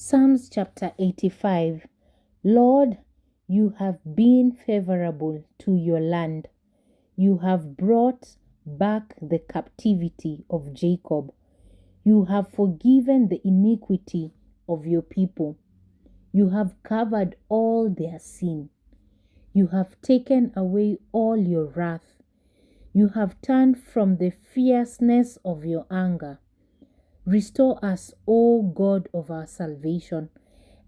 Psalms chapter 85. Lord, you have been favorable to your land. You have brought back the captivity of Jacob. You have forgiven the iniquity of your people. You have covered all their sin. You have taken away all your wrath. You have turned from the fierceness of your anger. Restore us, O God of our salvation,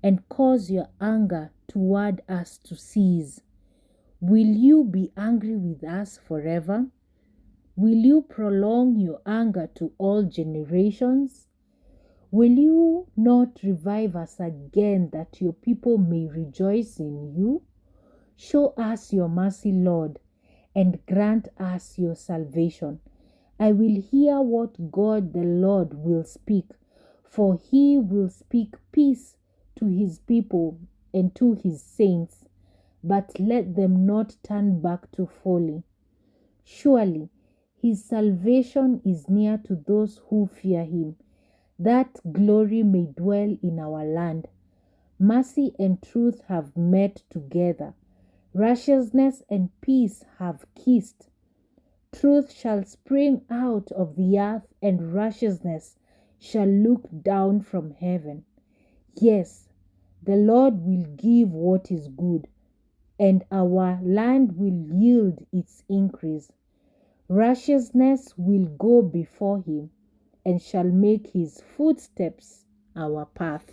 and cause your anger toward us to cease. Will you be angry with us forever? Will you prolong your anger to all generations? Will you not revive us again, that your people may rejoice in you? Show us your mercy, Lord, and grant us your salvation. I will hear what God the Lord will speak, for he will speak peace to his people and to his saints, but let them not turn back to folly. Surely his salvation is near to those who fear him, that glory may dwell in our land. Mercy and truth have met together. Righteousness and peace have kissed. Truth shall spring out of the earth, and righteousness shall look down from heaven. Yes, the Lord will give what is good, and our land will yield its increase. Righteousness will go before him, and shall make his footsteps our path.